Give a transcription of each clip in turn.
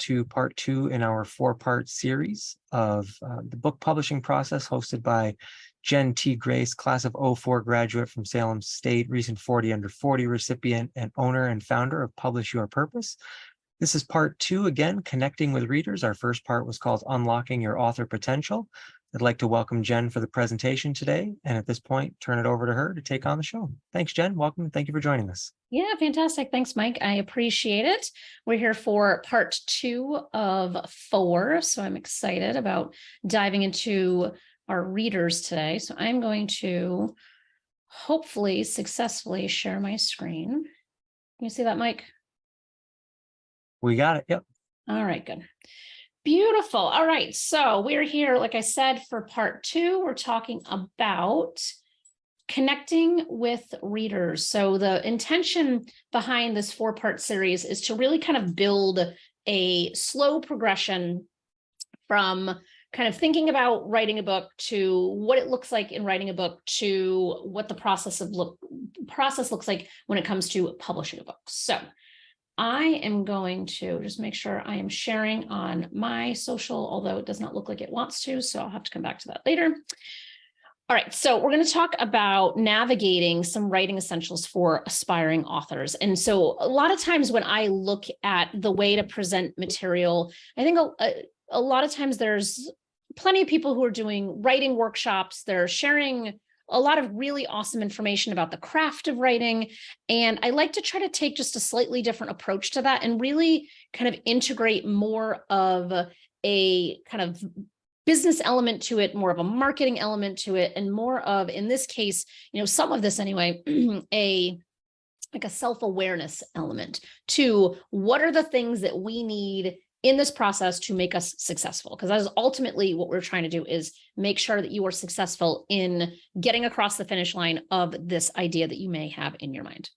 to part 2 in our 4-part series of the book publishing process hosted by Jen T. Grace, class of '04 graduate from Salem State, recent 40 under 40 recipient and owner and founder of Publish Your Purpose. This is part 2, again, connecting with readers. Our first part was called Unlocking Your Author Potential. I'd like to welcome Jen for the presentation today, and at this point, turn it over to her to take on the show. Thanks, Jen. Welcome. Thank you for joining us. Yeah, fantastic. Thanks, Mike. I appreciate it. We're here for part 2 of 4, so I'm excited about diving into our readers today. So I'm going to hopefully successfully share my screen. Can you see that, Mike? We got it. Yep. All right, good. Beautiful. All right. So we're here, like I said, for part 2. We're talking about connecting with readers. So the intention behind this 4-part series is to really kind of build a slow progression from kind of thinking about writing a book to what it looks like in writing a book to what the process looks like when it comes to publishing a book. So I am going to just make sure I am sharing on my social, although it does not look like it wants to, so I'll have to come back to that later. All right, so we're going to talk about navigating some writing essentials for aspiring authors. And so a lot of times when I look at the way to present material, I think a lot of times there's plenty of people who are doing writing workshops. They're sharing a lot of really awesome information about the craft of writing. And I like to try to take just a slightly different approach to that and really kind of integrate more of a kind of business element to it, more of a marketing element to it, and more of, in this case, some of this anyway, a self-awareness element to what are the things that we need in this process to make us successful, because that is ultimately what we're trying to do, is make sure that you are successful in getting across the finish line of this idea that you may have in your mind.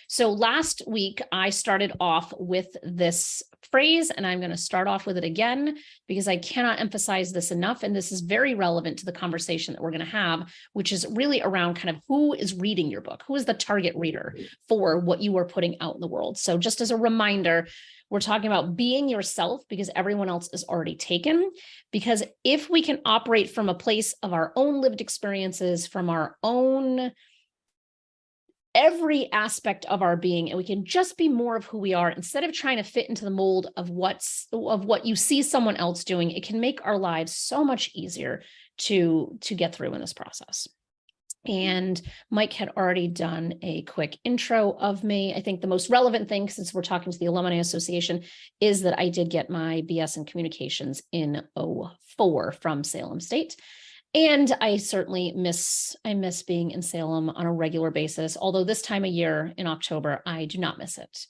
So last week, I started off with this phrase, and I'm going to start off with it again because I cannot emphasize this enough. And this is very relevant to the conversation that we're going to have, which is really around kind of who is reading your book, who is the target reader for what you are putting out in the world. So just as a reminder, we're talking about being yourself because everyone else is already taken. Because if we can operate from a place of our own lived experiences, from our own every aspect of our being, and we can just be more of who we are instead of trying to fit into the mold of what you see someone else doing, it can make our lives so much easier to get through in this process. And Mike had already done a quick intro of me. I think the most relevant thing, since we're talking to the Alumni Association, is that I did get my BS in communications in '04 from Salem State. And I certainly miss being in Salem on a regular basis, although this time of year in October, I do not miss it.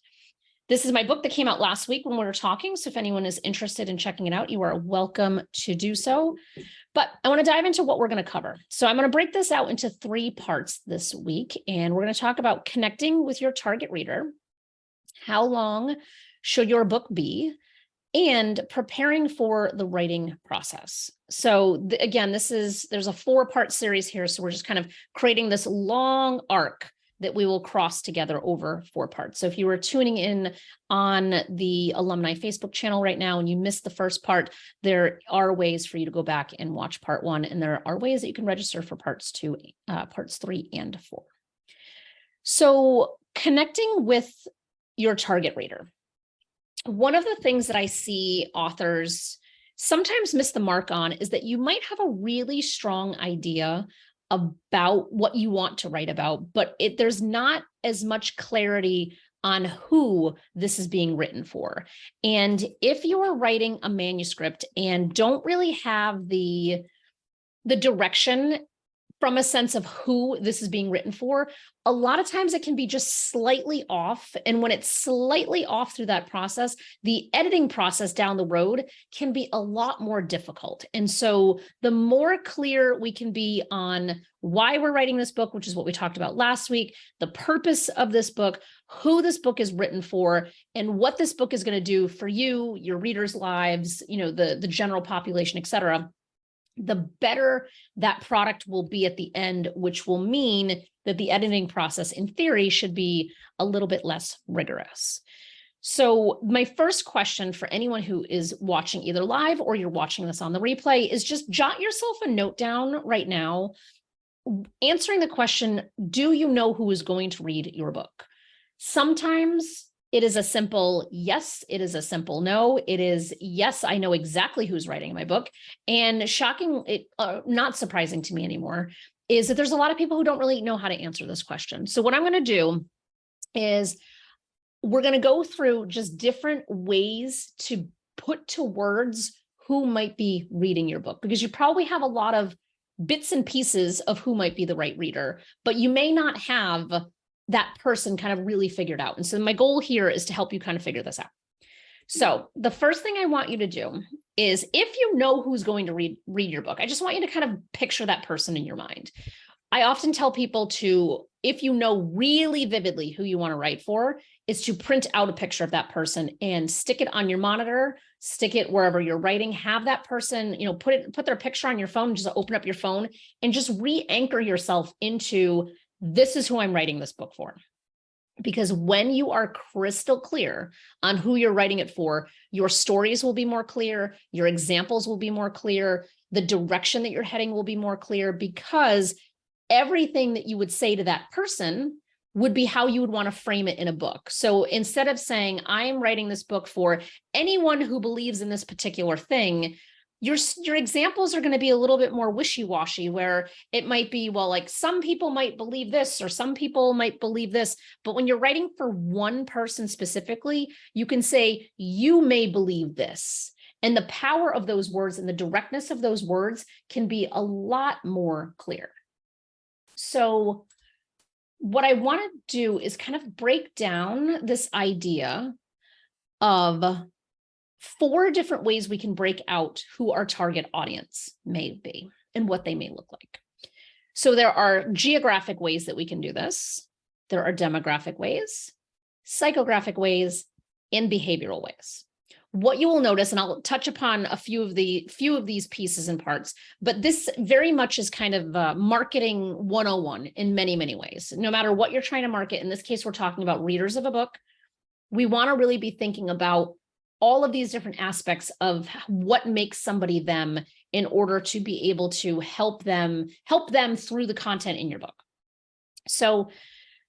This is my book that came out last week when we were talking. So if anyone is interested in checking it out, you are welcome to do so. But I want to dive into what we're going to cover. So I'm going to break this out into 3 parts this week. And we're going to talk about connecting with your target reader. How long should your book be? And preparing for the writing process. So again, there's a 4-part series here. So we're just kind of creating this long arc that we will cross together over 4 parts. So if you were tuning in on the Alumni Facebook channel right now and you missed the first part, there are ways for you to go back and watch part 1. And there are ways that you can register for parts 3 and 4. So connecting with your target reader. One of the things that I see authors sometimes miss the mark on is that you might have a really strong idea about what you want to write about, but there's not as much clarity on who this is being written for. And if you are writing a manuscript and don't really have the direction from a sense of who this is being written for, a lot of times it can be just slightly off. And when it's slightly off through that process, the editing process down the road can be a lot more difficult. And so the more clear we can be on why we're writing this book, which is what we talked about last week, the purpose of this book, who this book is written for, and what this book is going to do for you, your readers' lives, the general population, et cetera, the better that product will be at the end, which will mean that the editing process, in theory, should be a little bit less rigorous. So my first question for anyone who is watching either live or you're watching this on the replay is just jot yourself a note down right now, answering the question, do you know who is going to read your book? Sometimes it is a simple yes, it is a simple no, it is yes, I know exactly who's writing my book. And shocking, not surprising to me anymore, is that there's a lot of people who don't really know how to answer this question. So what I'm going to do is we're going to go through just different ways to put to words who might be reading your book, because you probably have a lot of bits and pieces of who might be the right reader, but you may not have that person kind of really figured out. And so my goal here is to help you kind of figure this out. So the first thing I want you to do is, if you know who's going to read your book, I just want you to kind of picture that person in your mind. I often tell people to, if you know really vividly who you want to write for, is to print out a picture of that person and stick it on your monitor, stick it wherever you're writing, have that person, put their picture on your phone, just open up your phone and just re-anchor yourself into, this is who I'm writing this book for. Because when you are crystal clear on who you're writing it for, your stories will be more clear, your examples will be more clear, the direction that you're heading will be more clear, because everything that you would say to that person would be how you would want to frame it in a book. So instead of saying, I am writing this book for anyone who believes in this particular thing, your examples are going to be a little bit more wishy-washy, where it might be, well, like some people might believe this or some people might believe this. But when you're writing for one person specifically, you can say, you may believe this. And the power of those words and the directness of those words can be a lot more clear. So what I want to do is kind of break down this idea of 4 different ways we can break out who our target audience may be and what they may look like. So there are geographic ways that we can do this. There are demographic ways, psychographic ways, and behavioral ways. What you will notice, and I'll touch upon a few of these pieces and parts, but this very much is kind of marketing 101 in many, many ways. No matter what you're trying to market, in this case, we're talking about readers of a book. We want to really be thinking about all of these different aspects of what makes somebody them, in order to be able to help them through the content in your book. So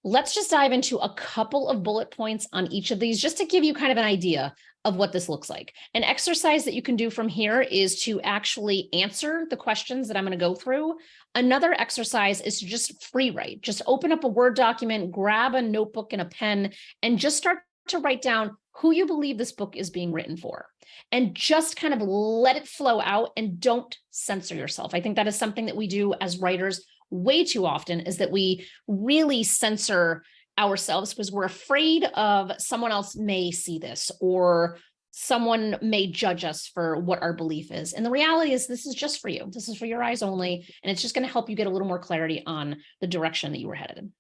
let's just dive into a couple of bullet points on each of these, just to give you kind of an idea of what this looks like. An exercise that you can do from here is to actually answer the questions that I'm going to go through. Another exercise is to just free write. Just open up a Word document, grab a notebook and a pen, and just start to write down who you believe this book is being written for, and just kind of let it flow out and don't censor yourself. I think that is something that we do as writers way too often, is that we really censor ourselves because we're afraid of someone else may see this, or someone may judge us for what our belief is. And the reality is, this is just for you. This is for your eyes only. And it's just going to help you get a little more clarity on the direction that you were headed.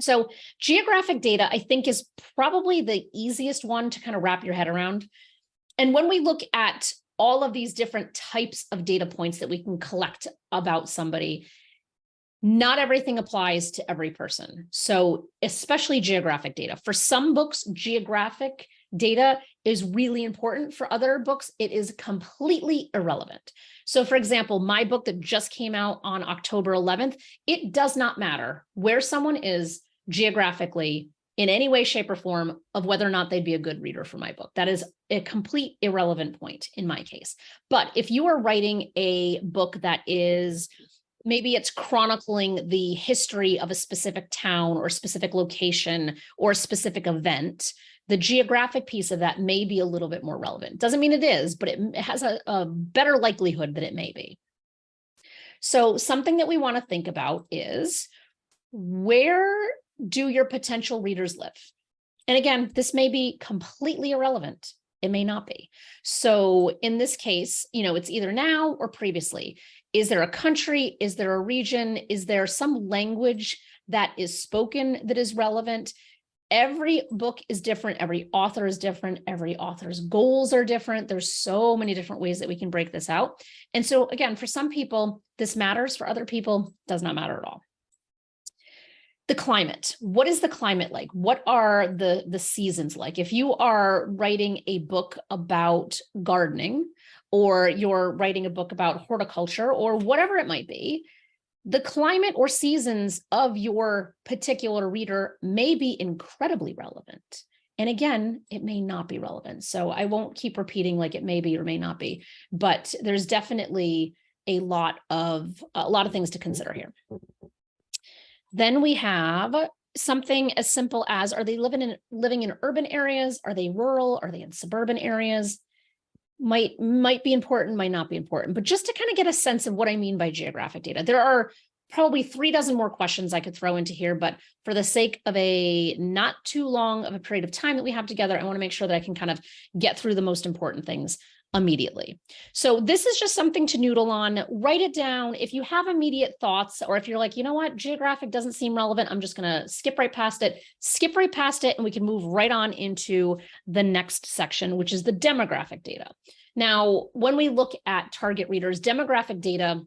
So geographic data, I think, is probably the easiest one to kind of wrap your head around. And when we look at all of these different types of data points that we can collect about somebody, not everything applies to every person. So especially geographic data. For some books, geographic data is really important. For other books, it is completely irrelevant. So for example, my book that just came out on October 11th, it does not matter where someone is geographically in any way, shape, or form of whether or not they'd be a good reader for my book. That is a complete irrelevant point in my case. But if you are writing a book that is, maybe it's chronicling the history of a specific town or a specific location or a specific event, the geographic piece of that may be a little bit more relevant. Doesn't mean it is, but it has a better likelihood that it may be. So something that we want to think about is, where do your potential readers live? And again, this may be completely irrelevant. It may not be. So in this case, it's either now or previously. Is there a country? Is there a region? Is there some language that is spoken that is relevant? Every book is different. Every author is different. Every author's goals are different. There's so many different ways that we can break this out. And so again, for some people, this matters. For other people, it does not matter at all. The climate. What is the climate like? What are the seasons like? If you are writing a book about gardening, or you're writing a book about horticulture, or whatever it might be, the climate or seasons of your particular reader may be incredibly relevant. And again, it may not be relevant. So I won't keep repeating like it may be or may not be, but there's definitely a lot of things to consider here. Then we have something as simple as, are they living in urban areas? Are they rural? Are they in suburban areas? Might be important, might not be important, but just to kind of get a sense of what I mean by geographic data. There are probably 36 more questions I could throw into here, but for the sake of a not too long of a period of time that we have together, I want to make sure that I can kind of get through the most important things immediately. So this is just something to noodle on. Write it down. If you have immediate thoughts, or if you're like, you know what, geographic doesn't seem relevant, I'm just going to skip right past it, and we can move right on into the next section, which is the demographic data. Now, when we look at target readers, demographic data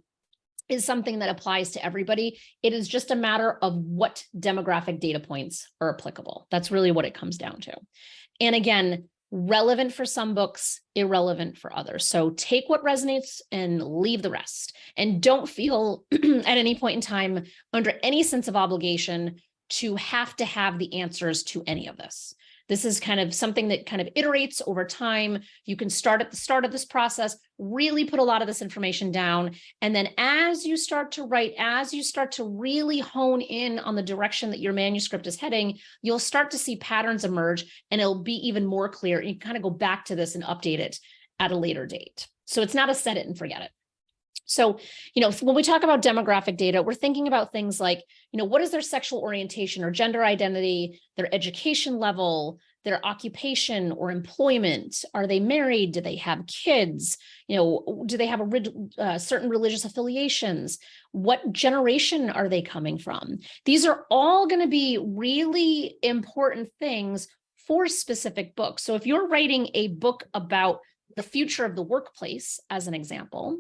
is something that applies to everybody. It is just a matter of what demographic data points are applicable. That's really what it comes down to. And again, relevant for some books, irrelevant for others. So take what resonates and leave the rest. And don't feel at any point in time under any sense of obligation to have the answers to any of this. This is kind of something that kind of iterates over time. You can start at the start of this process, really put a lot of this information down. And then as you start to write, as you start to really hone in on the direction that your manuscript is heading, you'll start to see patterns emerge, and it'll be even more clear. You can kind of go back to this and update it at a later date. So it's not a set it and forget it. So, when we talk about demographic data, we're thinking about things like, what is their sexual orientation or gender identity, their education level, their occupation or employment? Are they married? Do they have kids? Do they have certain religious affiliations? What generation are they coming from? These are all going to be really important things for specific books. So if you're writing a book about the future of the workplace, as an example,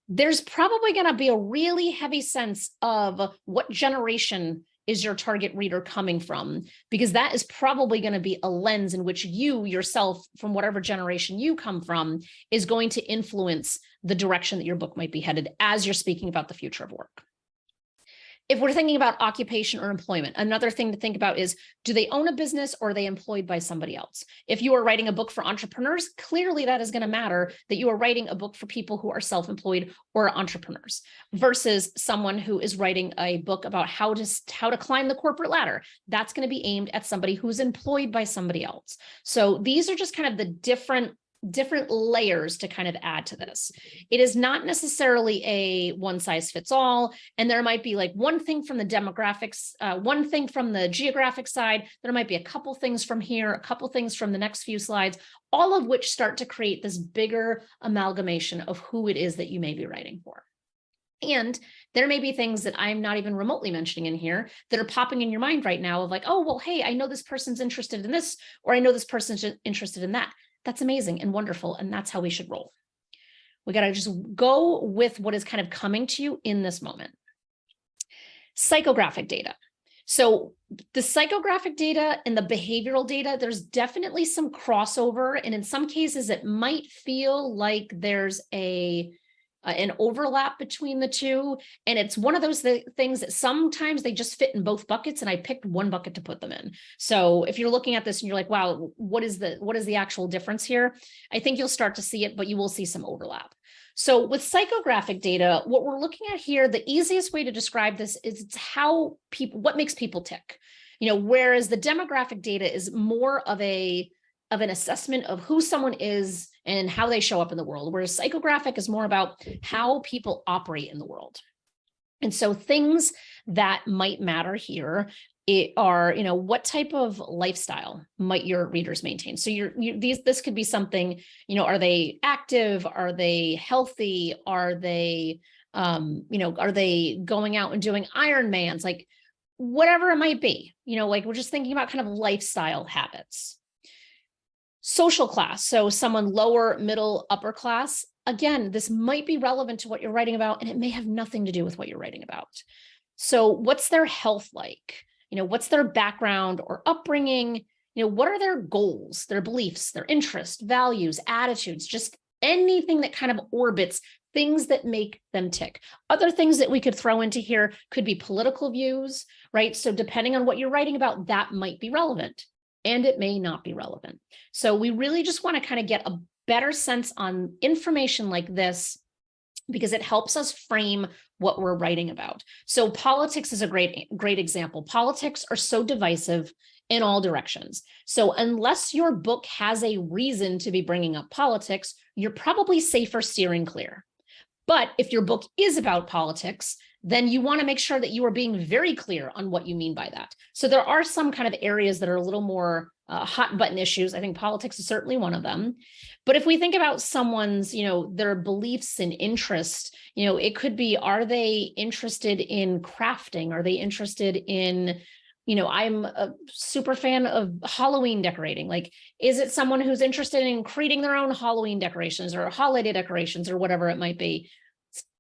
there's probably going to be a really heavy sense of what generation is your target reader coming from, because that is probably going to be a lens in which you yourself, from whatever generation you come from, is going to influence the direction that your book might be headed as you're speaking about the future of work. If we're thinking about occupation or employment, another thing to think about is, do they own a business or are they employed by somebody else? If you are writing a book for entrepreneurs, clearly that is going to matter that you are writing a book for people who are self-employed or entrepreneurs, versus someone who is writing a book about how to climb the corporate ladder. That's going to be aimed at somebody who's employed by somebody else. So these are just kind of the different layers to kind of add to this. It is not necessarily a one size fits all. And there might be like one thing from the demographics, one thing from the geographic side. There might be a couple things from here, a couple things from the next few slides, all of which start to create this bigger amalgamation of who it is that you may be writing for. And there may be things that I'm not even remotely mentioning in here that are popping in your mind right now of like, oh, well, hey, I know this person's interested in this, or I know this person's interested in that. That's amazing and wonderful. And that's how we should roll. We got to just go with what is kind of coming to you in this moment. Psychographic data. So the psychographic data and the behavioral data, there's definitely some crossover. And in some cases, it might feel like there's an overlap between the two. And it's one of those things that sometimes they just fit in both buckets, and I picked one bucket to put them in. So if you're looking at this and you're like, wow, what is the actual difference here? I think you'll start to see it, but you will see some overlap. So with psychographic data, what we're looking at here, the easiest way to describe this is it's what makes people tick. Whereas the demographic data is more of an assessment of who someone is and how they show up in the world, whereas psychographic is more about how people operate in the world. And so things that might matter here are, what type of lifestyle might your readers maintain? So this could be something, are they active? Are they healthy? Are they, are they going out and doing Ironmans? Like whatever it might be, like we're just thinking about kind of lifestyle habits. Social class, so someone lower, middle, upper class. Again, this might be relevant to what you're writing about, and it may have nothing to do with what you're writing about. So what's their health like? What's their background or upbringing? What are their goals, their beliefs, their interests, values, attitudes, just anything that kind of orbits things that make them tick. Other things that we could throw into here could be political views, right? So depending on what you're writing about, that might be relevant and it may not be relevant. So we really just want to kind of get a better sense on information like this because it helps us frame what we're writing about. So politics is a great example. Politics are so divisive in all directions. So unless your book has a reason to be bringing up politics, you're probably safer steering clear. But if your book is about politics, then you want to make sure that you are being very clear on what you mean by that. So there are some kind of areas that are a little more hot button issues. I think politics is certainly one of them. But if we think about someone's, their beliefs and interests, it could be, are they interested in crafting? Are they interested in, I'm a super fan of Halloween decorating. Like, is it someone who's interested in creating their own Halloween decorations or holiday decorations or whatever it might be?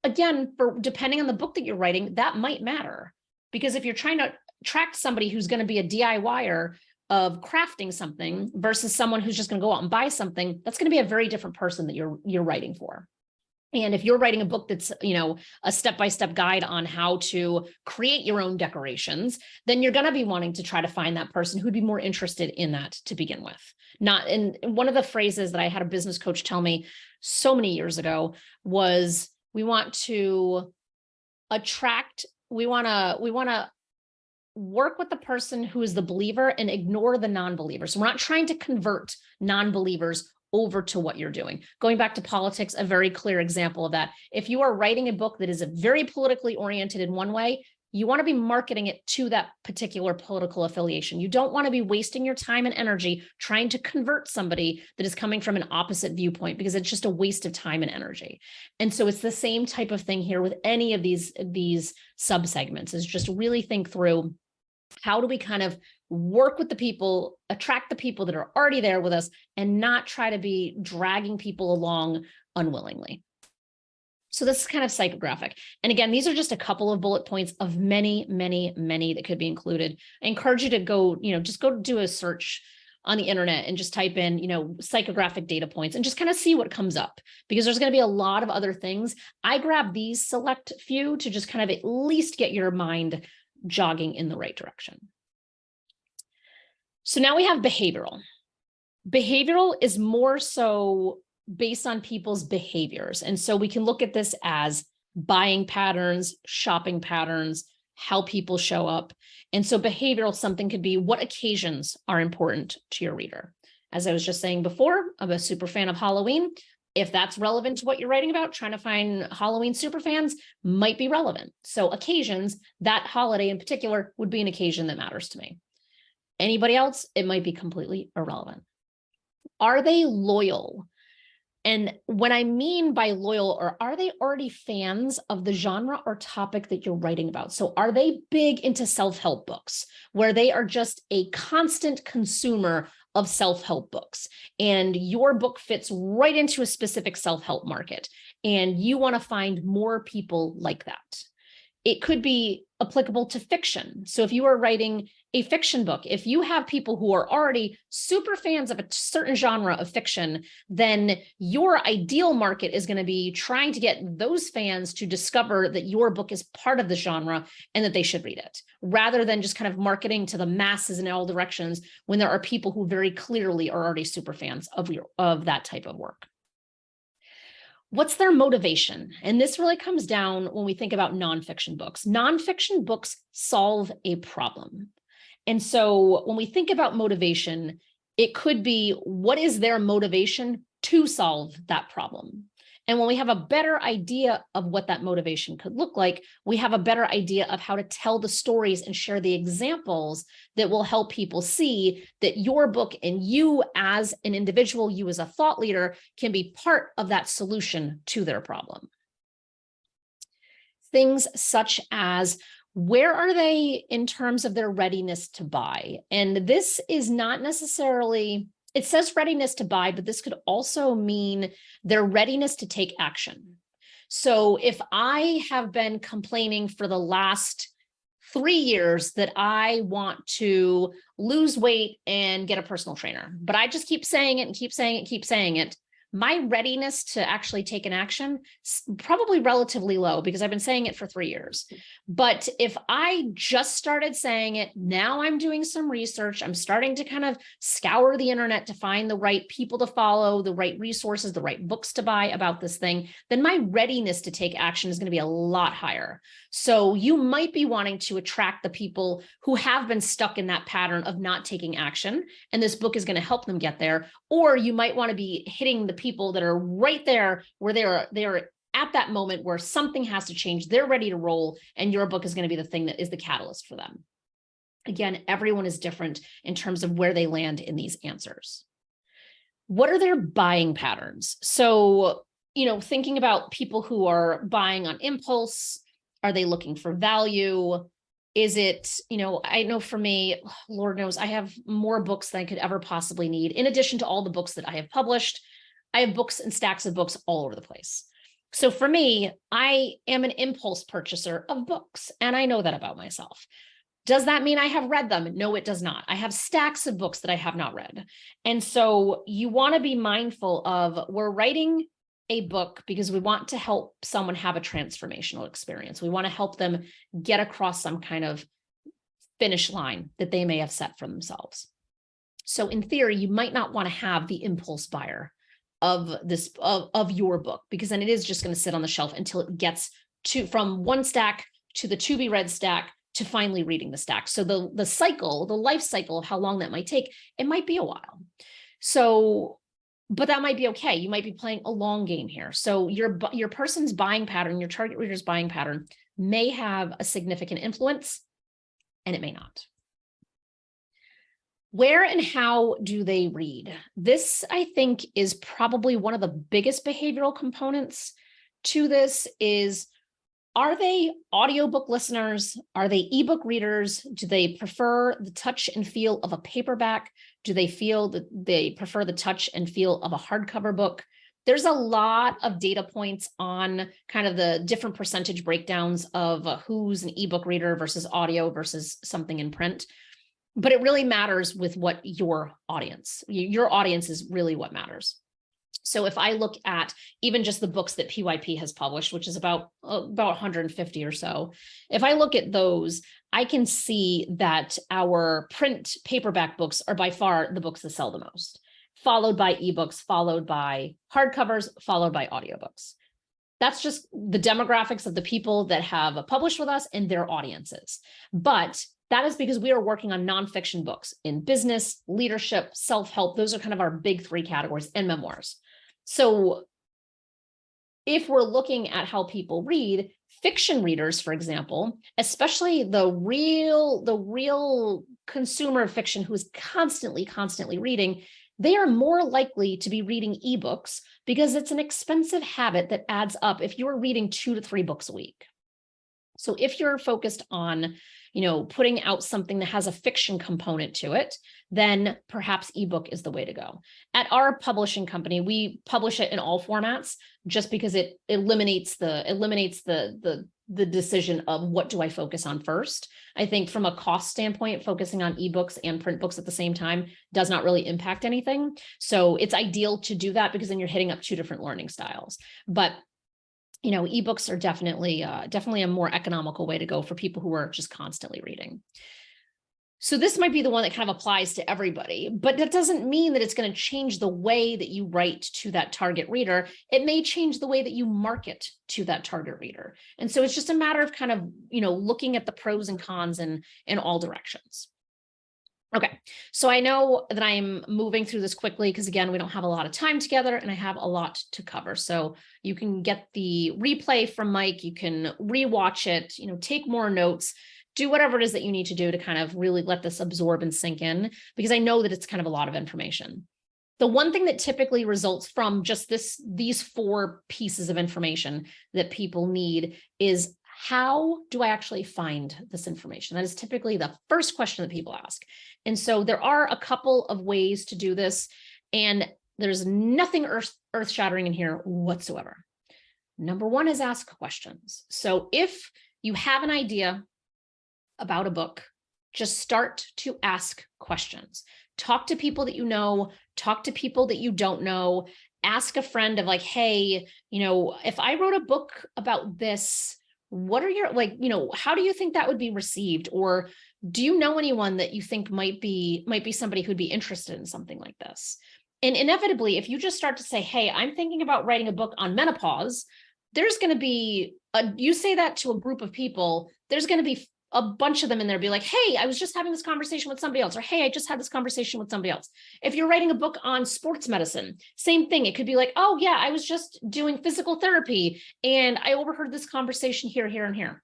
Again, depending on the book that you're writing, that might matter. Because if you're trying to attract somebody who's going to be a DIYer of crafting something versus someone who's just going to go out and buy something, that's going to be a very different person that you're writing for. And if you're writing a book that's, a step-by-step guide on how to create your own decorations, then you're going to be wanting to try to find that person who'd be more interested in that to begin with. And one of the phrases that I had a business coach tell me so many years ago was, we want to work with the person who is the believer and ignore the non-believers. So we're not trying to convert non-believers over to what you're doing. Going back to politics, a very clear example of that. If you are writing a book that is very politically oriented in one way, you want to be marketing it to that particular political affiliation. You don't want to be wasting your time and energy trying to convert somebody that is coming from an opposite viewpoint, because it's just a waste of time and energy. And so it's the same type of thing here with any of these subsegments, is just really think through, how do we kind of work with the people, attract the people that are already there with us, and not try to be dragging people along unwillingly. So this is kind of psychographic. And again, these are just a couple of bullet points of many, many, many that could be included. I encourage you to go, just go do a search on the internet and just type in, psychographic data points and just kind of see what comes up, because there's going to be a lot of other things. I grab these select few to just kind of at least get your mind jogging in the right direction. So now we have behavioral. Behavioral is more so based on people's behaviors. And so we can look at this as buying patterns, shopping patterns, how people show up. And so behavioral, something could be what occasions are important to your reader. As I was just saying before, I'm a super fan of Halloween. If that's relevant to what you're writing about, trying to find Halloween superfans might be relevant. So occasions, that holiday in particular would be an occasion that matters to me. Anybody else, it might be completely irrelevant. Are they loyal? And what I mean by loyal, or are they already fans of the genre or topic that you're writing about? So are they big into self-help books, where they are just a constant consumer of self-help books, and your book fits right into a specific self-help market, and you want to find more people like that? It could be applicable to fiction. So if you are writing a fiction book, if you have people who are already super fans of a certain genre of fiction, then your ideal market is going to be trying to get those fans to discover that your book is part of the genre and that they should read it, rather than just kind of marketing to the masses in all directions when there are people who very clearly are already super fans of that type of work. What's their motivation? And this really comes down when we think about nonfiction books. Nonfiction books solve a problem. And so when we think about motivation, it could be, what is their motivation to solve that problem? And when we have a better idea of what that motivation could look like, we have a better idea of how to tell the stories and share the examples that will help people see that your book and you as an individual, you as a thought leader, can be part of that solution to their problem. Things such as, where are they in terms of their readiness to buy? And this is not necessarily, it says readiness to buy, but this could also mean their readiness to take action. So if I have been complaining for the last 3 years that I want to lose weight and get a personal trainer, but I just keep saying it and keep saying it, keep saying it. My readiness to actually take an action probably relatively low because I've been saying it for 3 years. But if I just started saying it, now I'm doing some research, I'm starting to kind of scour the internet to find the right people to follow, the right resources, the right books to buy about this thing, then my readiness to take action is going to be a lot higher. So you might be wanting to attract the people who have been stuck in that pattern of not taking action, and this book is going to help them get there. Or you might want to be hitting the people that are right there where they're at that moment where something has to change, they're ready to roll, and your book is going to be the thing that is the catalyst for them. Again, everyone is different in terms of where they land in these answers. What are their buying patterns? So, thinking about people who are buying on impulse, are they looking for value? Is it, I know for me, Lord knows, I have more books than I could ever possibly need. In addition to all the books that I have published, I have books and stacks of books all over the place. So for me, I am an impulse purchaser of books, and I know that about myself. Does that mean I have read them? No, it does not. I have stacks of books that I have not read. And so you want to be mindful of, we're writing a book because we want to help someone have a transformational experience. We want to help them get across some kind of finish line that they may have set for themselves. So in theory, you might not want to have the impulse buyer of this of your book, because then it is just going to sit on the shelf until it gets from one stack to the to be read stack to finally reading the stack. So the life cycle of how long that might take, it might be a while. So, but that might be okay. You might be playing a long game here. So your person's buying pattern, your target reader's buying pattern may have a significant influence, and it may not. Where and how do they read? This, I think, is probably one of the biggest behavioral components to this is, are they audiobook listeners? Are they ebook readers? Do they prefer the touch and feel of a paperback? Do they feel that they prefer the touch and feel of a hardcover book? There's a lot of data points on kind of the different percentage breakdowns of who's an ebook reader versus audio versus something in print. But it really matters with what your audience is really what matters. So if I look at even just the books that PYP has published, which is about 150 or so, if I look at those, I can see that our print paperback books are by far the books that sell the most, followed by ebooks, followed by hardcovers, followed by audiobooks. That's just the demographics of the people that have published with us and their audiences. But that is because we are working on nonfiction books in business, leadership, self-help. Those are kind of our big 3 categories, and memoirs. So if we're looking at how people read, fiction readers, for example, especially the real consumer of fiction who is constantly reading, they are more likely to be reading ebooks because it's an expensive habit that adds up if you're reading 2 to 3 books a week. So if you're focused on, putting out something that has a fiction component to it, then perhaps ebook is the way to go. At our publishing company, we publish it in all formats just because it eliminates the decision of what do I focus on first. I think from a cost standpoint, focusing on ebooks and print books at the same time does not really impact anything. So it's ideal to do that because then you're hitting up 2 different learning styles. But ebooks are definitely a more economical way to go for people who are just constantly reading. So this might be the one that kind of applies to everybody, but that doesn't mean that it's going to change the way that you write to that target reader. It may change the way that you market to that target reader. And so it's just a matter of kind of, looking at the pros and cons in all directions. Okay, so I know that I'm moving through this quickly because, again, we don't have a lot of time together and I have a lot to cover. So you can get the replay from Mike, you can rewatch it, take more notes, do whatever it is that you need to do to kind of really let this absorb and sink in, because I know that it's kind of a lot of information. The one thing that typically results from just these 4 pieces of information that people need is, how do I actually find this information? That is typically the first question that people ask. And so there are a couple of ways to do this, and there's nothing earth-shattering in here whatsoever. Number 1 is ask questions. So if you have an idea about a book, just start to ask questions. Talk to people that you know, talk to people that you don't know, ask a friend of like, hey, if I wrote a book about this, what are your, how do you think that would be received? Or do you know anyone that you think might be somebody who'd be interested in something like this? And inevitably, if you just start to say, hey, I'm thinking about writing a book on menopause, there's going to be, you say that to a group of people, there's going to be a bunch of them in there be like, hey, I was just having this conversation with somebody else, or hey, I just had this conversation with somebody else. If you're writing a book on sports medicine, same thing. It could be like, oh yeah, I was just doing physical therapy and I overheard this conversation here, here, and here.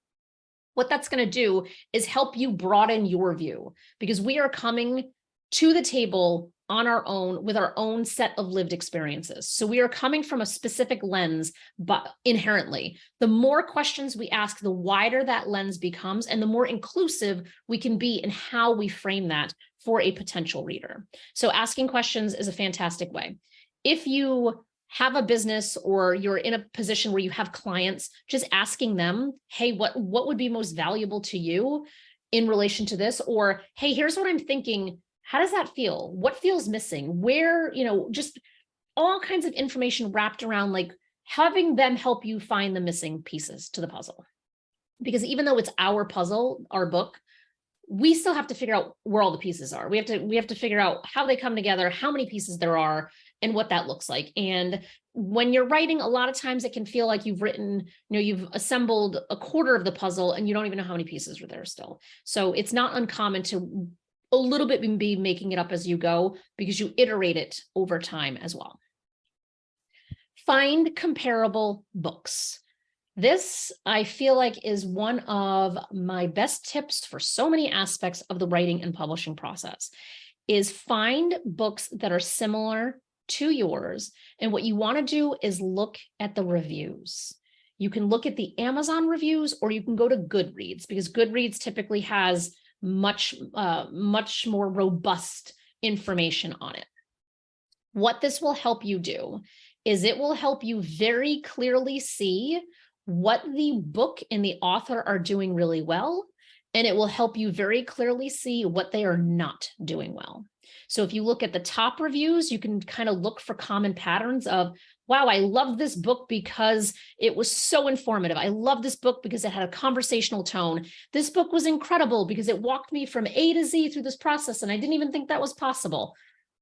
What that's going to do is help you broaden your view, because we are coming to the table on our own with our own set of lived experiences. So we are coming from a specific lens, but inherently, the more questions we ask, the wider that lens becomes and the more inclusive we can be in how we frame that for a potential reader. So asking questions is a fantastic way. If you have a business or you're in a position where you have clients, just asking them, hey, what would be most valuable to you in relation to this? Or, hey, here's what I'm thinking. How does that feel? What feels missing? Where, just all kinds of information wrapped around like having them help you find the missing pieces to the puzzle. Because even though it's our puzzle, our book, we still have to figure out where all the pieces are. We have to figure out how they come together, how many pieces there are, and what that looks like. And when you're writing, a lot of times it can feel like you've written, you've assembled a quarter of the puzzle and you don't even know how many pieces are there still. So it's not uncommon to a little bit be making it up as you go, because you iterate it over time as well. Find comparable books. This, I feel like, is one of my best tips for so many aspects of the writing and publishing process, is find books that are similar to yours. And what you want to do is look at the reviews. You can look at the Amazon reviews, or you can go to Goodreads, because Goodreads typically has much more robust information on it. What this will help you do is it will help you very clearly see what the book and the author are doing really well, and it will help you very clearly see what they are not doing well. So if you look at the top reviews, you can kind of look for common patterns of, wow, I love this book because it was so informative. I love this book because it had a conversational tone. This book was incredible because it walked me from A to Z through this process, and I didn't even think that was possible.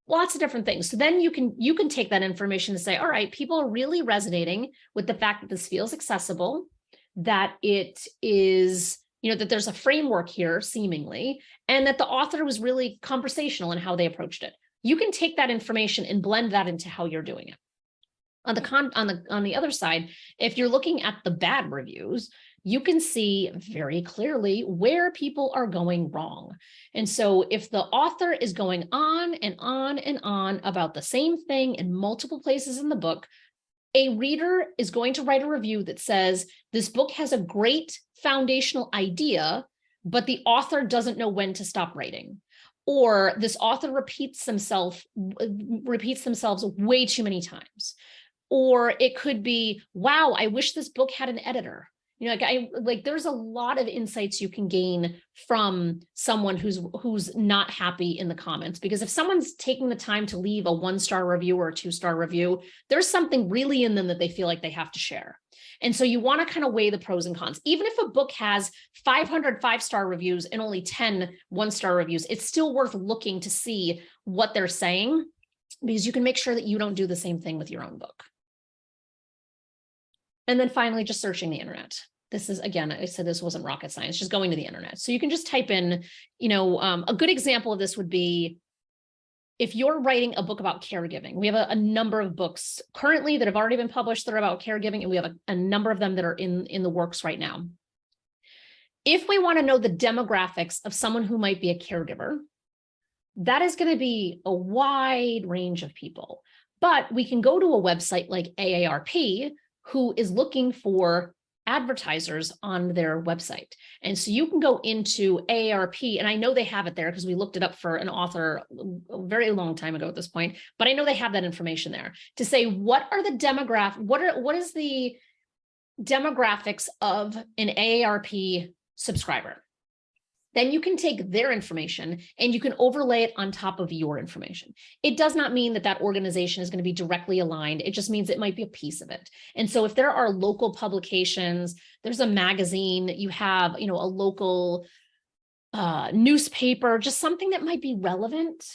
Lots of different things. So then you can take that information and say, all right, people are really resonating with the fact that this feels accessible, that it is, that there's a framework here seemingly, and that the author was really conversational in how they approached it. You can take that information and blend that into how you're doing it. On the other side, if you're looking at the bad reviews, you can see very clearly where people are going wrong. And so if the author is going on and on and on about the same thing in multiple places in the book, a reader is going to write a review that says, this book has a great foundational idea, but the author doesn't know when to stop writing. Or this author repeats themselves way too many times. Or it could be, wow, I wish this book had an editor. There's a lot of insights you can gain from someone who's not happy in the comments, because if someone's taking the time to leave a 1-star review or a 2-star review, there's something really in them that they feel like they have to share. And so you want to kind of weigh the pros and cons. Even if a book has 500 5-star reviews and only 10 1-star reviews, it's still worth looking to see what they're saying, because you can make sure that you don't do the same thing with your own book. And then finally, just searching the internet. This is, again, I said this wasn't rocket science, just going to the internet. So you can just type in, a good example of this would be if you're writing a book about caregiving. We have a number of books currently that have already been published that are about caregiving, and we have a number of them that are in the works right now. If we want to know the demographics of someone who might be a caregiver, that is going to be a wide range of people. But we can go to a website like AARP, who is looking for advertisers on their website. And so you can go into AARP, and I know they have it there because we looked it up for an author a very long time ago at this point, but I know they have that information there to say, what are the what is the demographics of an AARP subscriber? Then you can take their information and you can overlay it on top of your information. It does not mean that that organization is going to be directly aligned. It just means it might be a piece of it. And so if there are local publications, there's a magazine, you have, a local newspaper, just something that might be relevant,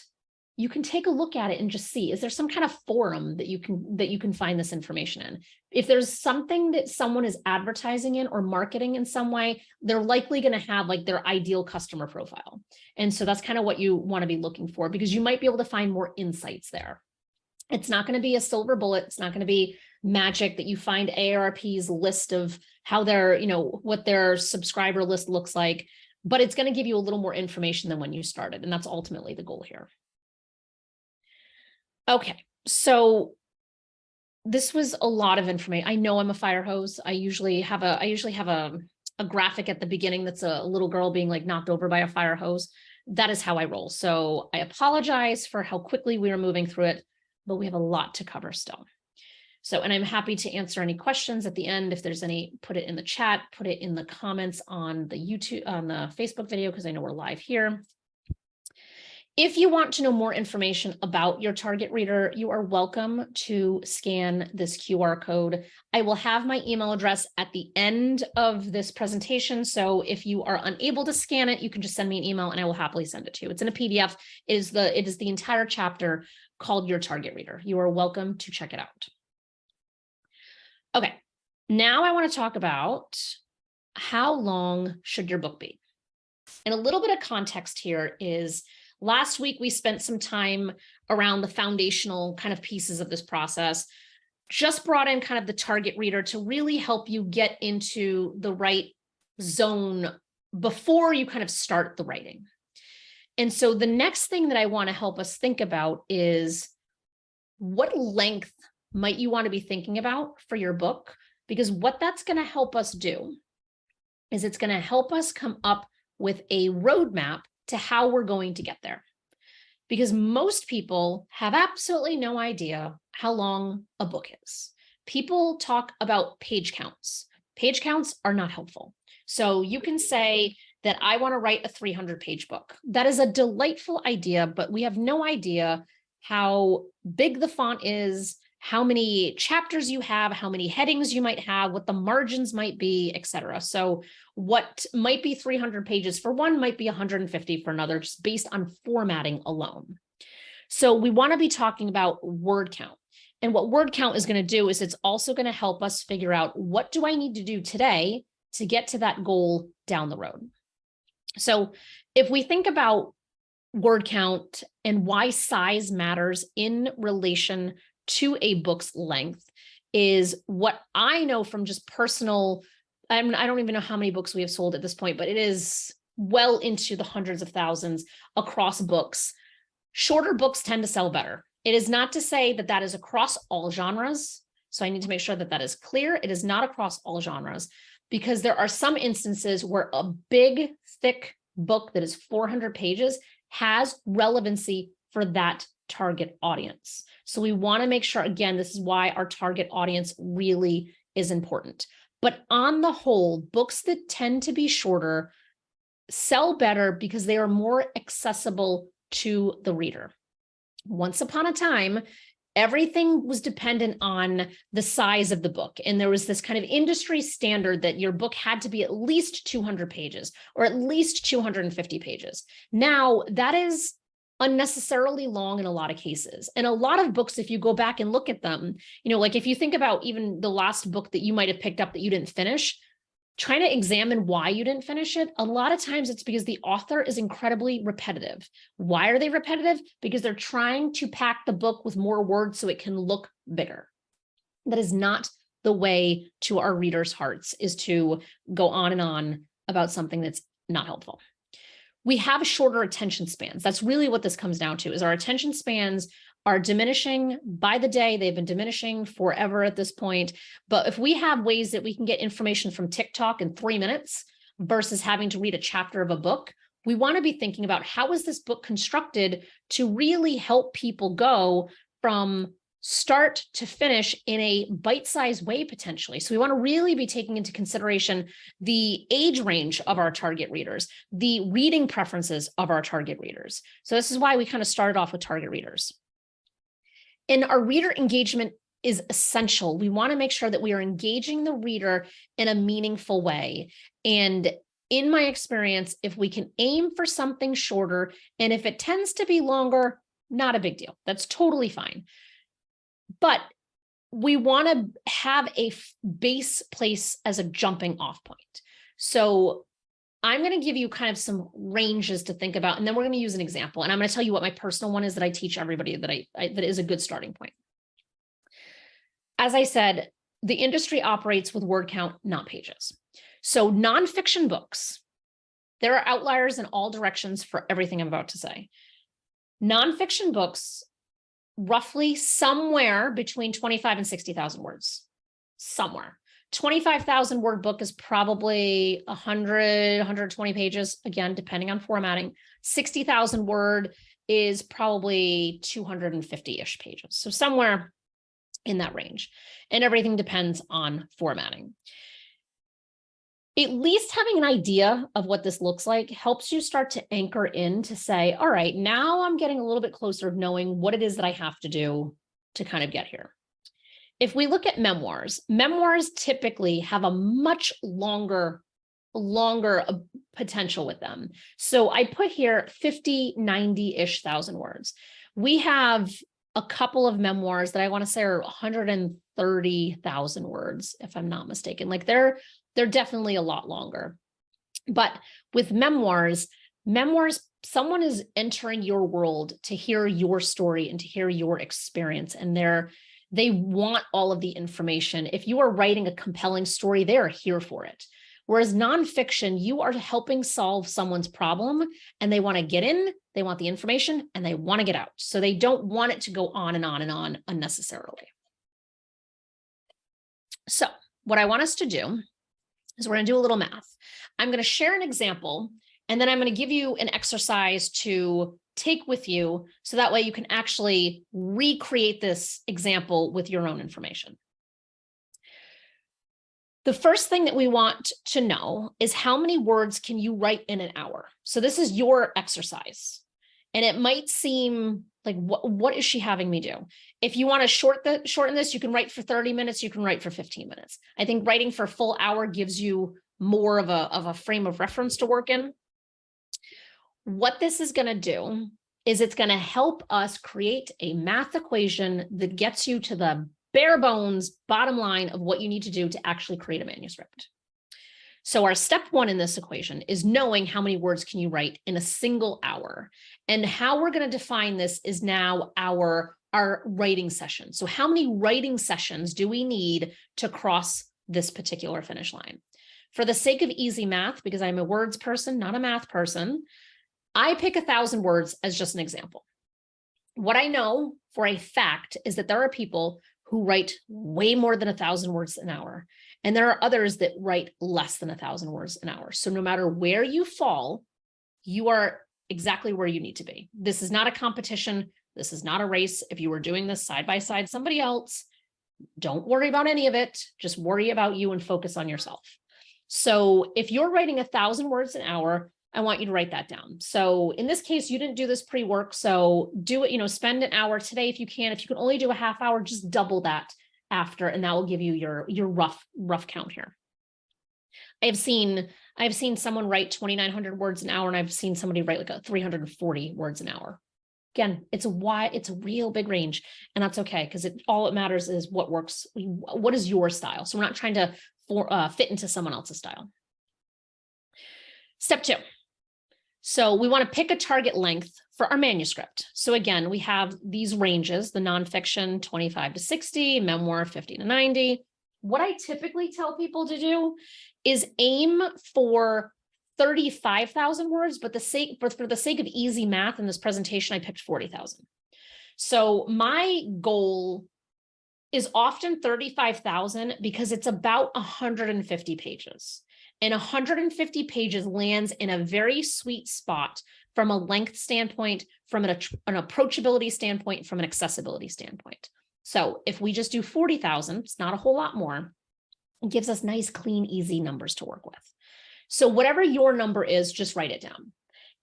you can take a look at it and just see, is there some kind of forum that you can find this information in? If there's something that someone is advertising in or marketing in some way, they're likely going to have like their ideal customer profile. And so that's kind of what you want to be looking for, because you might be able to find more insights there. It's not going to be a silver bullet. It's not going to be magic that you find AARP's list of how their, what their subscriber list looks like, but it's going to give you a little more information than when you started. And that's ultimately the goal here. Okay, so this was a lot of information. I know I'm a fire hose. I usually have a graphic at the beginning that's a little girl being like knocked over by a fire hose. That is how I roll. So I apologize for how quickly we are moving through it, but we have a lot to cover still. So, and I'm happy to answer any questions at the end. If there's any, put it in the chat, put it in the comments on the Facebook video, because I know we're live here. If you want to know more information about your target reader, you are welcome to scan this QR code. I will have my email address at the end of this presentation. So if you are unable to scan it, you can just send me an email and I will happily send it to you. It's in a PDF. It is the entire chapter called Your Target Reader. You are welcome to check it out. Okay, now I want to talk about how long should your book be? And a little bit of context here is, last week, we spent some time around the foundational kind of pieces of this process, just brought in kind of the target reader to really help you get into the right zone before you kind of start the writing. And so the next thing that I want to help us think about is, what length might you want to be thinking about for your book? Because what that's going to help us do is it's going to help us come up with a roadmap to how we're going to get there. Because most people have absolutely no idea how long a book is. People talk about page counts. Page counts are not helpful. So you can say that I want to write a 300-page book. That is a delightful idea, but we have no idea how big the font is, how many chapters you have, how many headings you might have, what the margins might be, etc. So what might be 300 pages for one might be 150 for another, just based on formatting alone. So we want to be talking about word count. And what word count is going to do is it's also going to help us figure out, what do I need to do today to get to that goal down the road? So if we think about word count and why size matters in relation to a book's length, is what I know from just personal, I don't even know how many books we have sold at this point, but it is well into the hundreds of thousands across books. Shorter books tend to sell better. It is not to say that that is across all genres. So I need to make sure that that is clear. It is not across all genres, because there are some instances where a big, thick book that is 400 pages has relevancy for that target audience. So we want to make sure, again, this is why our target audience really is important. But on the whole, books that tend to be shorter sell better because they are more accessible to the reader. Once upon a time, everything was dependent on the size of the book. And there was this kind of industry standard that your book had to be at least 200 pages or at least 250 pages. Now, that is unnecessarily long in a lot of cases. And a lot of books, if you go back and look at them, like if you think about even the last book that you might have picked up that you didn't finish, trying to examine why you didn't finish it, a lot of times it's because the author is incredibly repetitive. Why are they repetitive? Because they're trying to pack the book with more words so it can look bigger. That is not the way to our readers' hearts, is to go on and on about something that's not helpful. We have shorter attention spans. That's really what this comes down to, is our attention spans are diminishing by the day. They've been diminishing forever at this point. But if we have ways that we can get information from TikTok in 3 minutes versus having to read a chapter of a book, we want to be thinking about, how is this book constructed to really help people go from start to finish in a bite-sized way potentially. So we want to really be taking into consideration the age range of our target readers, the reading preferences of our target readers. So this is why we kind of started off with target readers. And our reader engagement is essential. We want to make sure that we are engaging the reader in a meaningful way. And in my experience, if we can aim for something shorter, and if it tends to be longer, not a big deal. That's totally fine. But we want to have a base place as a jumping off point. So I'm going to give you kind of some ranges to think about, and then we're going to use an example. And I'm going to tell you what my personal one is that I teach everybody that that is a good starting point. As I said, the industry operates with word count, not pages. So nonfiction books, there are outliers in all directions for everything I'm about to say. Nonfiction books, roughly somewhere between 25 and 60,000 words, somewhere. 25,000 word book is probably 100, 120 pages, again, depending on formatting. 60,000 word is probably 250-ish pages. So somewhere in that range, and everything depends on formatting. At least having an idea of what this looks like helps you start to anchor in to say, all right, now I'm getting a little bit closer of knowing what it is that I have to do to kind of get here. If we look at memoirs, memoirs typically have a much longer potential with them. So I put here 50, 90-ish thousand words. We have a couple of memoirs that I want to say are 130,000 words, if I'm not mistaken. Like they're definitely a lot longer. But with memoirs, someone is entering your world to hear your story and to hear your experience. And they want all of the information. If you are writing a compelling story, they are here for it. Whereas nonfiction, you are helping solve someone's problem and they want to get in, they want the information, and they want to get out. So they don't want it to go on and on and on unnecessarily. So what I want us to do is we're going to do a little math. I'm going to share an example, and then I'm going to give you an exercise to take with you so that way you can actually recreate this example with your own information. The first thing that we want to know is how many words can you write in an hour? So this is your exercise. And it might seem like, what is she having me do? If you want to shorten this, you can write for 30 minutes, you can write for 15 minutes. I think writing for a full hour gives you more of a frame of reference to work in. What this is going to do is it's going to help us create a math equation that gets you to the bare bones bottom line of what you need to do to actually create a manuscript. So our step one in this equation is knowing how many words can you write in a single hour. And how we're going to define this is now our writing session. So how many writing sessions do we need to cross this particular finish line? For the sake of easy math, because I'm a words person, not a math person, I pick 1,000 words as just an example. What I know for a fact is that there are people who write way more than 1,000 words an hour. And there are others that write less than 1,000 words an hour. So no matter where you fall, you are exactly where you need to be. This is not a competition. This is not a race. If you were doing this side by side, somebody else, don't worry about any of it. Just worry about you and focus on yourself. So if you're writing 1,000 words an hour, I want you to write that down. So in this case, you didn't do this pre-work. So do it, spend an hour today if you can. If you can only do a half hour, just double that after, and that will give you your rough count here. I've seen someone write 2,900 words an hour, and I've seen somebody write like 340 words an hour. Again, it's a real big range, and that's okay, because all it matters is what works. What is your style? So we're not trying to fit into someone else's style. Step two. So we want to pick a target length for our manuscript. So again, we have these ranges, the nonfiction 25 to 60, memoir 50 to 90. What I typically tell people to do is aim for 35,000 words, but for the sake of easy math in this presentation, I picked 40,000. So my goal is often 35,000 because it's about 150 pages. And 150 pages lands in a very sweet spot from a length standpoint, from an approachability standpoint, from an accessibility standpoint. So if we just do 40,000, it's not a whole lot more. It gives us nice, clean, easy numbers to work with. So whatever your number is, just write it down.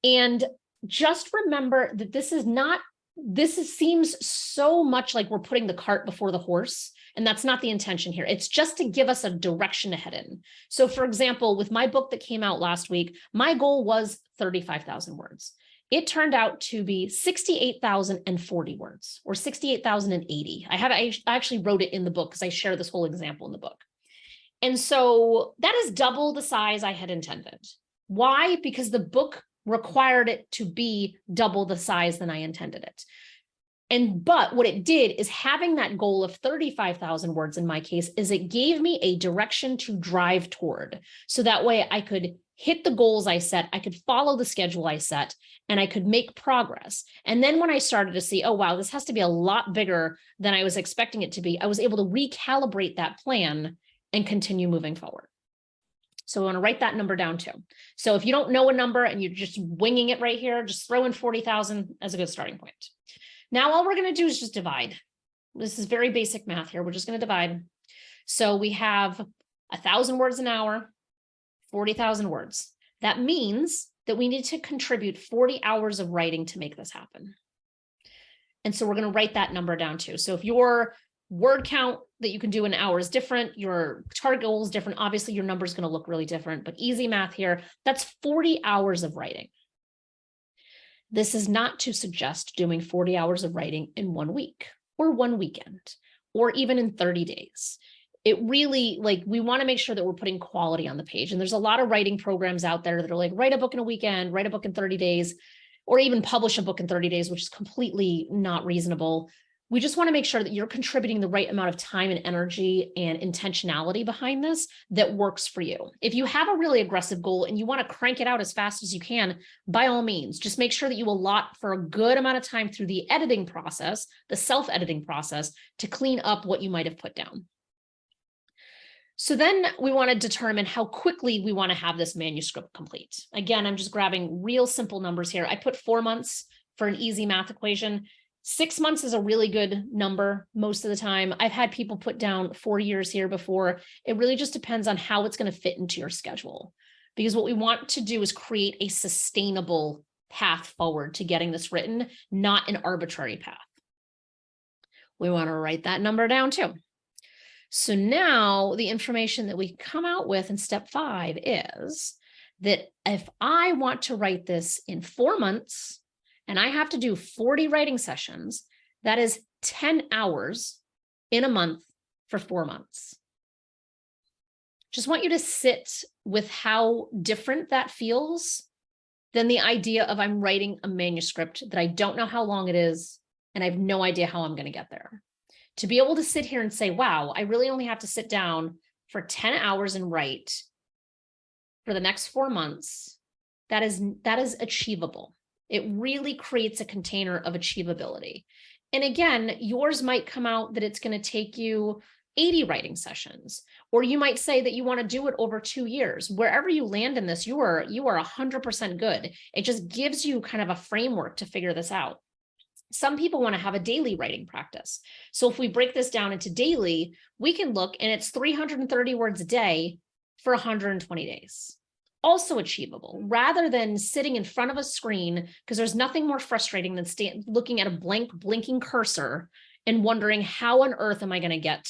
And just remember that seems so much like we're putting the cart before the horse. And that's not the intention here. It's just to give us a direction to head in. So for example, with my book that came out last week, my goal was 35,000 words. It turned out to be 68,040 words, or 68,080. I actually wrote it in the book because I share this whole example in the book. And so that is double the size I had intended. Why? Because the book required it to be double the size than I intended it. But what it did is having that goal of 35,000 words in my case is it gave me a direction to drive toward. So that way I could hit the goals I set, I could follow the schedule I set, and I could make progress. And then when I started to see, oh, wow, this has to be a lot bigger than I was expecting it to be, I was able to recalibrate that plan and continue moving forward. So I want to write that number down too. So if you don't know a number and you're just winging it right here, just throw in 40,000 as a good starting point. Now, all we're going to do is just divide. This is very basic math here. We're just going to divide. So we have 1,000 words an hour, 40,000 words. That means that we need to contribute 40 hours of writing to make this happen. And so we're going to write that number down too. So if your word count that you can do in an hour is different, your target goal is different, obviously your number is going to look really different, but easy math here, that's 40 hours of writing. This is not to suggest doing 40 hours of writing in 1 week or 1 weekend, or even in 30 days. It really, we want to make sure that we're putting quality on the page. And there's a lot of writing programs out there that are like, write a book in a weekend, write a book in 30 days, or even publish a book in 30 days, which is completely not reasonable. We just want to make sure that you're contributing the right amount of time and energy and intentionality behind this that works for you. If you have a really aggressive goal and you want to crank it out as fast as you can, by all means, just make sure that you allot for a good amount of time through the editing process, the self-editing process, to clean up what you might have put down. So then we want to determine how quickly we want to have this manuscript complete. Again, I'm just grabbing real simple numbers here. I put 4 months for an easy math equation. 6 months is a really good number most of the time. I've had people put down 4 years here before. It really just depends on how it's going to fit into your schedule. Because what we want to do is create a sustainable path forward to getting this written, not an arbitrary path. We want to write that number down too. So now the information that we come out with in step 5 is that if I want to write this in 4 months, and I have to do 40 writing sessions, that is 10 hours in a month for 4 months. Just want you to sit with how different that feels than the idea of I'm writing a manuscript that I don't know how long it is, and I have no idea how I'm going to get there. To be able to sit here and say, wow, I really only have to sit down for 10 hours and write for the next 4 months, that is achievable. It really creates a container of achievability. And again, yours might come out that it's going to take you 80 writing sessions, or you might say that you want to do it over 2 years. Wherever you land in this, you are 100% good. It just gives you kind of a framework to figure this out. Some people want to have a daily writing practice. So if we break this down into daily, we can look and it's 330 words a day for 120 days. Also achievable, rather than sitting in front of a screen, because there's nothing more frustrating than looking at a blank blinking cursor and wondering how on earth am I going to get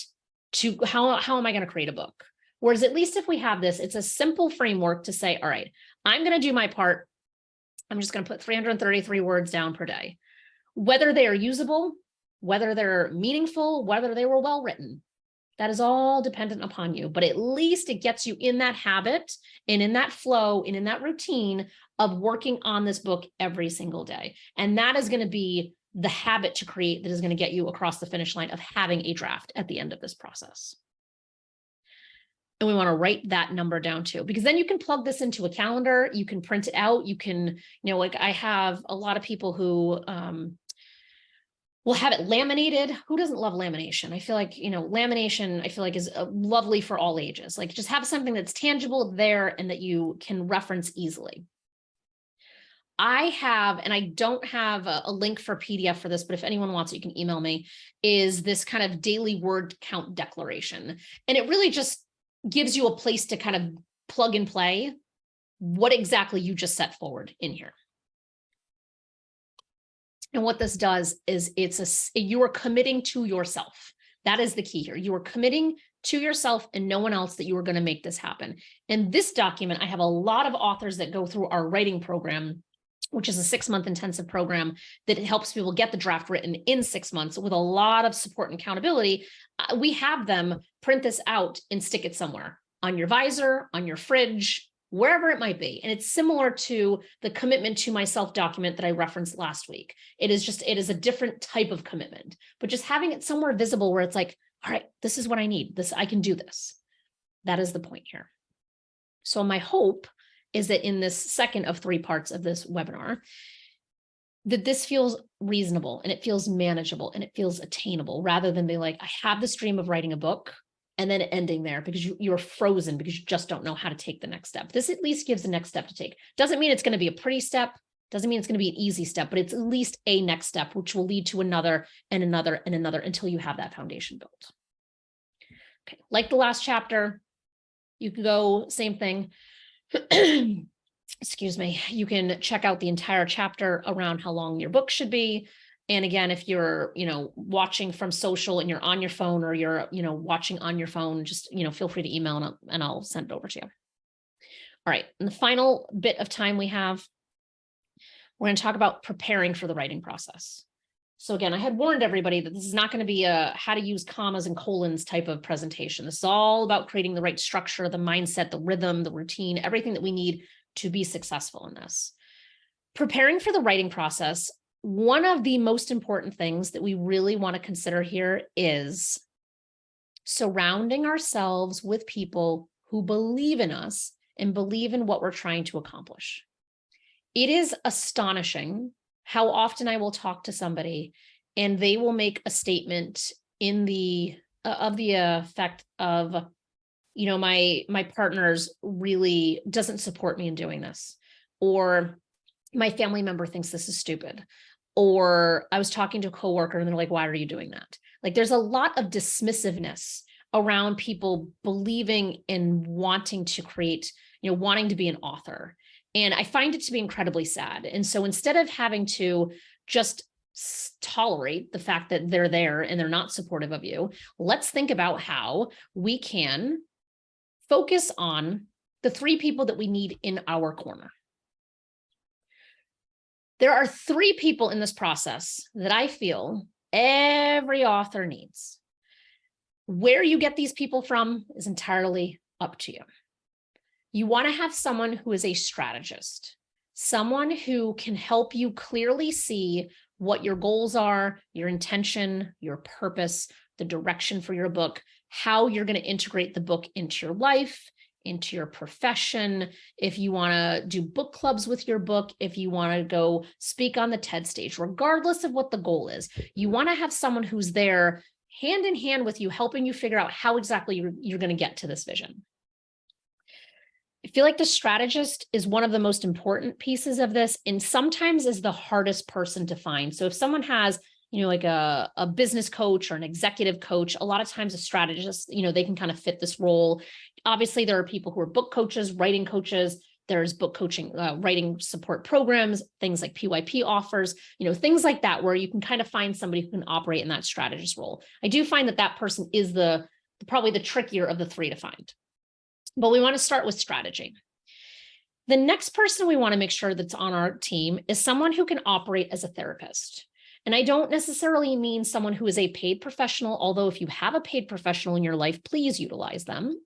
to, how am I going to create a book? Whereas at least if we have this, it's a simple framework to say, all right, I'm going to do my part. I'm just going to put 333 words down per day. Whether they are usable, whether they're meaningful, whether they were well written, that is all dependent upon you, but at least it gets you in that habit and in that flow and in that routine of working on this book every single day. And that is going to be the habit to create that is going to get you across the finish line of having a draft at the end of this process. And we want to write that number down too, because then you can plug this into a calendar, you can print it out, you can, like I have a lot of people who, we'll have it laminated. Who doesn't love lamination? I feel like, lamination, is lovely for all ages. Like just have something that's tangible there and that you can reference easily. I have, and I don't have a link for PDF for this, but if anyone wants it, you can email me, is this kind of daily word count declaration. And it really just gives you a place to kind of plug and play what exactly you just set forward in here. And what this does is you are committing to yourself. That is the key here. You are committing to yourself and no one else that you are going to make this happen. And this document, I have a lot of authors that go through our writing program, which is a 6-month intensive program that helps people get the draft written in 6 months with a lot of support and accountability. We have them print this out and stick it somewhere on your visor, on your fridge, wherever it might be. And it's similar to the commitment to myself document that I referenced last week. It is a different type of commitment, but just having it somewhere visible where it's like, all right, this is what I need. I can do this. That is the point here. So my hope is that in this second of 3 parts of this webinar, that this feels reasonable and it feels manageable and it feels attainable rather than be like, I have this dream of writing a book and then ending there because you're frozen because you just don't know how to take the next step. This at least gives the next step to take. Doesn't mean it's going to be a pretty step. Doesn't mean it's going to be an easy step, but it's at least a next step, which will lead to another and another and another until you have that foundation built. Okay, like the last chapter, you can go, same thing. Excuse me, you can check out the entire chapter around how long your book should be. And again, if you're, watching from social and you're on your phone or you're, watching on your phone, just, feel free to email and I'll send it over to you. All right. And the final bit of time we have, we're going to talk about preparing for the writing process. So again, I had warned everybody that this is not going to be a how to use commas and colons type of presentation. This is all about creating the right structure, the mindset, the rhythm, the routine, everything that we need to be successful in this. Preparing for the writing process, one of the most important things that we really want to consider here is surrounding ourselves with people who believe in us and believe in what we're trying to accomplish. It is astonishing how often I will talk to somebody and they will make a statement in the effect of, my partner's really doesn't support me in doing this, or my family member thinks this is stupid, or I was talking to a coworker and they're like, why are you doing that? Like there's a lot of dismissiveness around people believing in wanting to create, wanting to be an author. And I find it to be incredibly sad. And so instead of having to just tolerate the fact that they're there and they're not supportive of you, let's think about how we can focus on the 3 people that we need in our corner. There are 3 people in this process that I feel every author needs. Where you get these people from is entirely up to you. You want to have someone who is a strategist, someone who can help you clearly see what your goals are, your intention, your purpose, the direction for your book, how you're going to integrate the book into your life, into your profession, if you want to do book clubs with your book, if you want to go speak on the TED stage, regardless of what the goal is, you want to have someone who's there hand in hand with you, helping you figure out how exactly you're going to get to this vision. I feel like the strategist is one of the most important pieces of this, and sometimes is the hardest person to find. So if someone has, like a business coach or an executive coach, a lot of times a strategist, they can kind of fit this role. Obviously, there are people who are book coaches, writing coaches. There's book coaching, writing support programs, things like PYP offers, things like that, where you can kind of find somebody who can operate in that strategist role. I do find that person is probably the trickier of the 3 to find. But we want to start with strategy. The next person we want to make sure that's on our team is someone who can operate as a therapist. And I don't necessarily mean someone who is a paid professional, although if you have a paid professional in your life, please utilize them.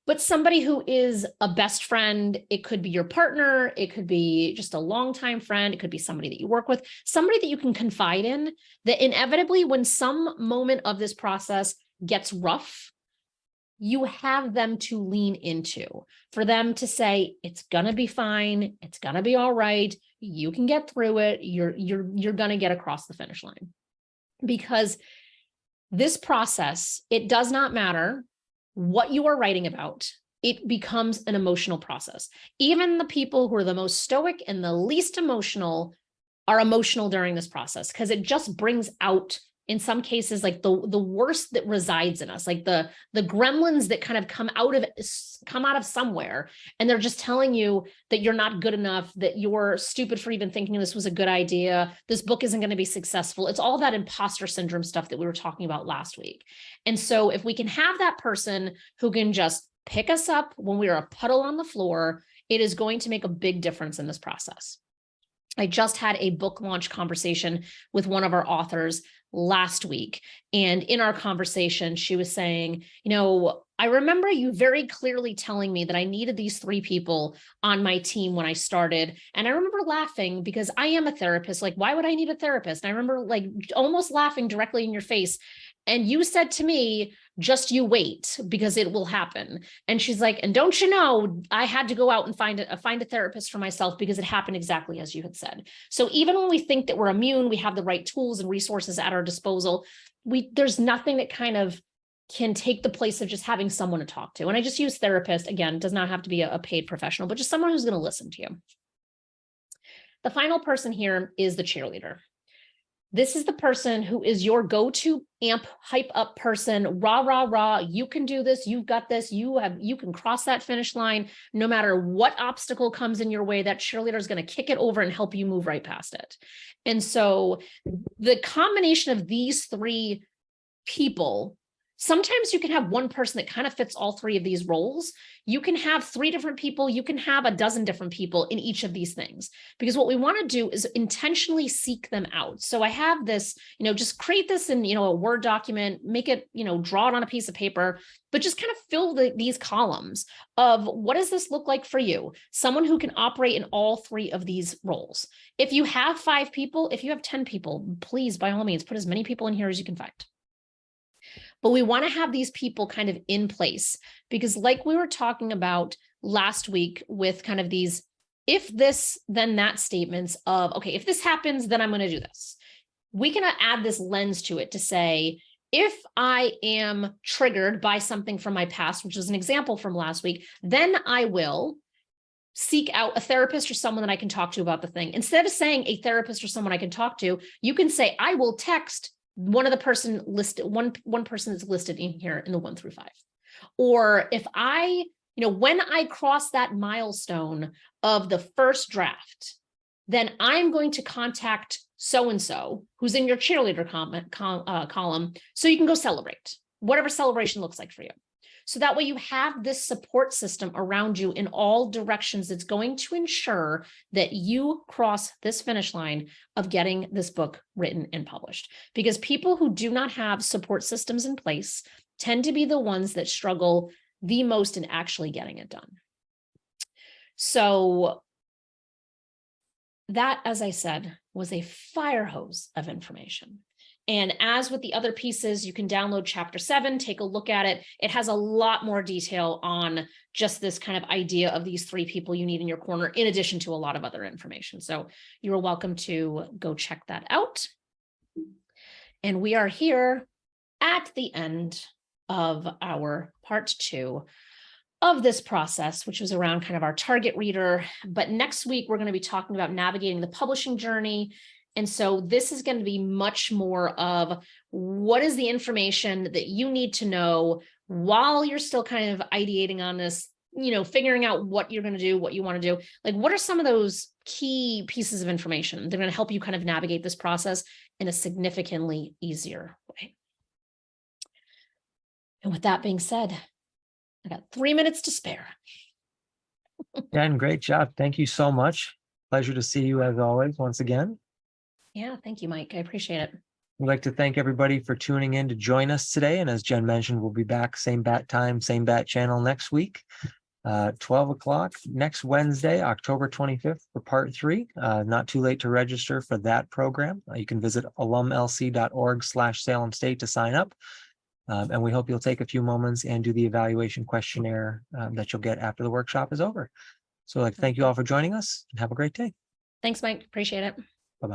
But somebody who is a best friend, it could be your partner, it could be just a longtime friend, it could be somebody that you work with, somebody that you can confide in, that inevitably when some moment of this process gets rough, you have them to lean into, for them to say, it's going to be fine. It's going to be all right. You can get through it. You're going to get across the finish line. Because this process, it does not matter what you are writing about. it becomes an emotional process. Even the people who are the most stoic and the least emotional are emotional during this process, because it just brings out, in some cases, like the worst that resides in us, like the gremlins that kind of come out of somewhere, and they're just telling you that you're not good enough, that you're stupid for even thinking this was a good idea, this book isn't going to be successful. It's all that imposter syndrome stuff that we were talking about last week. And so if we can have that person who can just pick us up when we are a puddle on the floor, it is going to make a big difference in this process. I just had a book launch conversation with one of our authors last week. And in our conversation, she was saying, I remember you very clearly telling me that I needed these 3 people on my team when I started. And I remember laughing because I am a therapist. Like, why would I need a therapist? And I remember like almost laughing directly in your face. And you said to me, just you wait, because it will happen. And she's like, and don't you know, I had to go out and find a therapist for myself because it happened exactly as you had said. So even when we think that we're immune, we have the right tools and resources at our disposal, there's nothing that kind of can take the place of just having someone to talk to. And I just use therapist, again, does not have to be a paid professional, but just someone who's going to listen to you. The final person here is the cheerleader. This is the person who is your go-to amp, hype up person, rah, rah, rah, you can do this, you've got this, you can cross that finish line. No matter what obstacle comes in your way, that cheerleader is going to kick it over and help you move right past it. And so the combination of these 3 people, sometimes you can have one person that kind of fits all 3 of these roles. You can have 3 different people. You can have a dozen different people in each of these things, because what we want to do is intentionally seek them out. So I have this, just create this in, a Word document, make it, draw it on a piece of paper, but just kind of fill these columns of what does this look like for you? Someone who can operate in all 3 of these roles. If you have 5 people, if you have 10 people, please, by all means, put as many people in here as you can find. But we want to have these people kind of in place, because like we were talking about last week with kind of these, if this, then that statements of, okay, if this happens, then I'm going to do this. We can add this lens to it to say, if I am triggered by something from my past, which was an example from last week, then I will seek out a therapist or someone that I can talk to about the thing. Instead of saying a therapist or someone I can talk to, you can say, I will text one of the person listed, one person that's listed in here in the 1 through 5. Or if I, when I cross that milestone of the first draft, then I'm going to contact so-and-so who's in your cheerleader column, so you can go celebrate, whatever celebration looks like for you. So that way you have this support system around you in all directions that's going to ensure that you cross this finish line of getting this book written and published. Because people who do not have support systems in place tend to be the ones that struggle the most in actually getting it done. So that, as I said, was a fire hose of information. And as with the other pieces, you can download chapter 7, take a look at it. It has a lot more detail on just this kind of idea of these 3 people you need in your corner, in addition to a lot of other information. So you're welcome to go check that out. And we are here at the end of our part 2 of this process, which was around kind of our target reader. But next week, we're going to be talking about navigating the publishing journey. And so this is going to be much more of what is the information that you need to know while you're still kind of ideating on this, figuring out what you're going to do, what you want to do. Like, what are some of those key pieces of information that are going to help you kind of navigate this process in a significantly easier way? And with that being said, I got 3 minutes to spare. Jen, great job. Thank you so much. Pleasure to see you as always, once again. Yeah, thank you, Mike. I appreciate it. We'd like to thank everybody for tuning in to join us today. And as Jen mentioned, we'll be back same bat time, same bat channel next week, 12 o'clock next Wednesday, October 25th for part 3. Not too late to register for that program. You can visit alumlc.org/Salem State to sign up. And we hope you'll take a few moments and do the evaluation questionnaire that you'll get after the workshop is over. So I'd like to thank you all for joining us and have a great day. Thanks, Mike. Appreciate it.